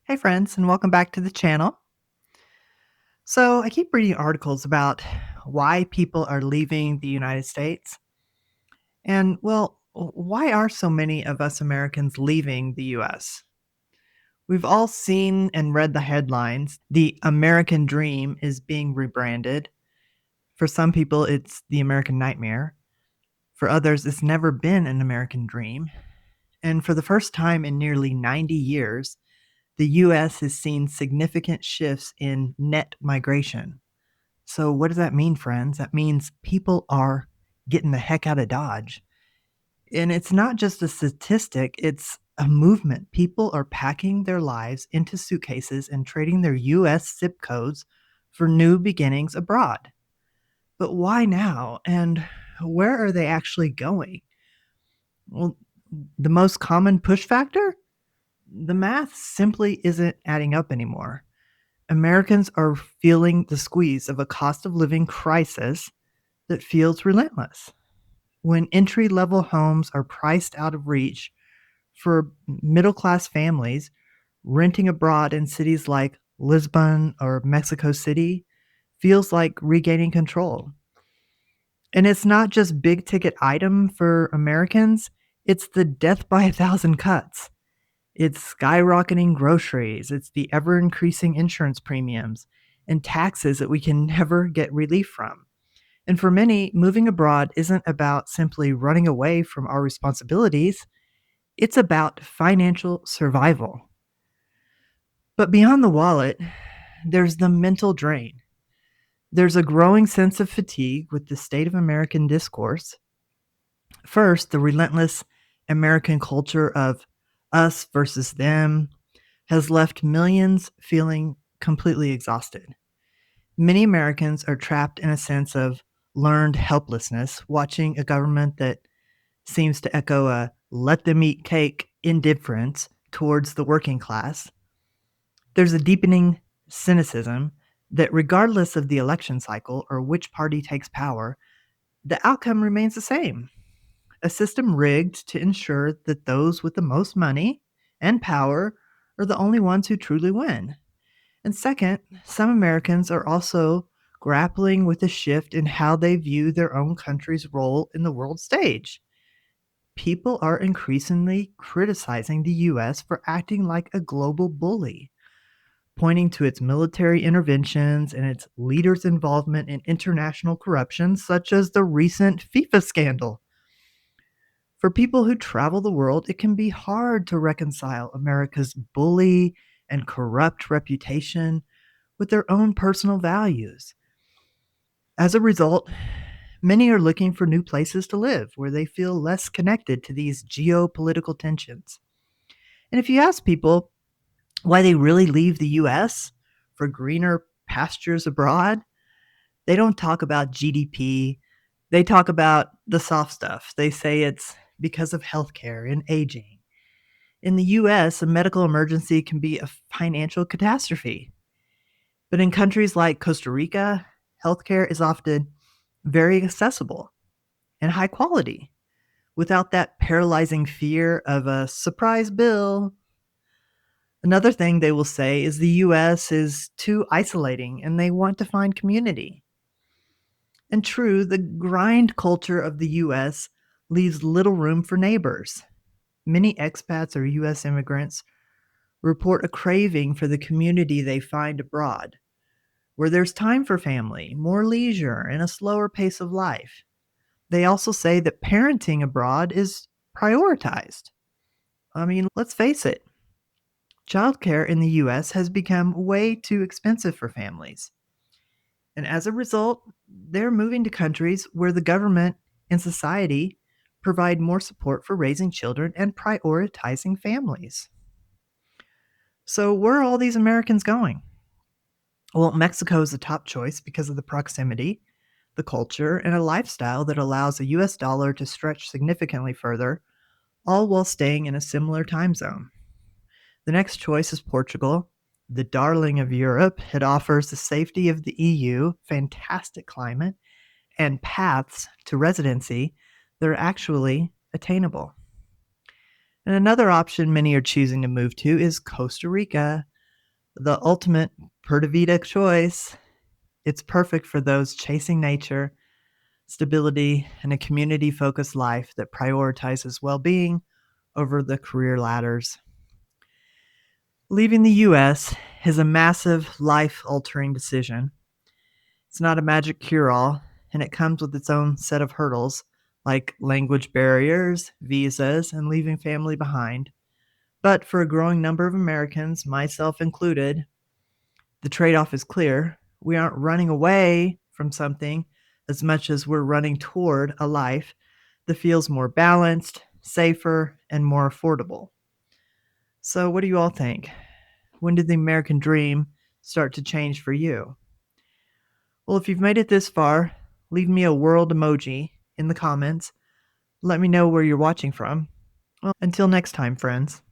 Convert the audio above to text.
Hey, friends, and welcome back to the channel. So, I keep reading articles about why people are leaving the United States. And, why are so many of us Americans leaving the US? We've all seen and read the headlines. The American dream is being rebranded. For some people, it's the American nightmare. For others, it's never been an American dream. And for the first time in nearly 90 years, the US has seen significant shifts in net migration. So, what does that mean, friends? That means people are getting the heck out of Dodge. And it's not just a statistic, it's a movement. People are packing their lives into suitcases and trading their US zip codes for new beginnings abroad. But why now? And where are they actually going? Well, the most common push factor? The math simply isn't adding up anymore. Americans are feeling the squeeze of a cost of living crisis that feels relentless. When entry level homes are priced out of reach for middle class families, renting abroad in cities like Lisbon or Mexico City feels like regaining control. And it's not just big ticket item for Americans, it's the death by a thousand cuts. It's skyrocketing groceries, it's the ever increasing insurance premiums and taxes that we can never get relief from. And for many, moving abroad isn't about simply running away from our responsibilities, it's about financial survival. But beyond the wallet, there's the mental drain. There's a growing sense of fatigue with the state of American discourse. First, the relentless American culture of us versus them has left millions feeling completely exhausted. Many Americans are trapped in a sense of learned helplessness, watching a government that seems to echo a let them eat cake indifference towards the working class. There's a deepening cynicism that, regardless of the election cycle or which party takes power, the outcome remains the same, a system rigged to ensure that those with the most money and power are the only ones who truly win. And second, some Americans are also grappling with a shift in how they view their own country's role in the world stage. People are increasingly criticizing the US for acting like a global bully, pointing to its military interventions and its leaders' involvement in international corruption, such as the recent FIFA scandal. For people who travel the world, it can be hard to reconcile America's bully and corrupt reputation with their own personal values. As a result, many are looking for new places to live where they feel less connected to these geopolitical tensions. And if you ask people why they really leave the US for greener pastures abroad, they don't talk about GDP. They talk about the soft stuff. They say it's because of healthcare and aging. In the US, a medical emergency can be a financial catastrophe. But in countries like Costa Rica, healthcare is often very accessible and high quality without that paralyzing fear of a surprise bill. Another thing they will say is the US is too isolating and they want to find community. And true, the grind culture of the US leaves little room for neighbors. Many expats or US immigrants report a craving for the community they find abroad, where there's time for family, more leisure, and a slower pace of life. They also say that parenting abroad is prioritized. I mean, let's face it, childcare in the US has become way too expensive for families. And as a result, they're moving to countries where the government and society provide more support for raising children and prioritizing families. So, where are all these Americans going? Well, Mexico is the top choice because of the proximity, the culture, and a lifestyle that allows a US dollar to stretch significantly further, all while staying in a similar time zone. The next choice is Portugal, the darling of Europe. It offers the safety of the EU, fantastic climate, and paths to residency that are actually attainable. And another option many are choosing to move to is Costa Rica, The ultimate Purda Vida choice. It's perfect for those chasing nature, stability, and a community focused life that prioritizes well being over the career ladders. Leaving the US is a massive life altering decision. It's not a magic cure all, and it comes with its own set of hurdles like language barriers, visas, and leaving family behind. But for a growing number of Americans, myself included, the trade off is clear. We aren't running away from something as much as we're running toward a life that feels more balanced, safer, and more affordable. So, what do you all think? When did the American dream start to change for you? Well, if you've made it this far, leave me a world emoji in the comments. Let me know where you're watching from. Well, until next time, friends.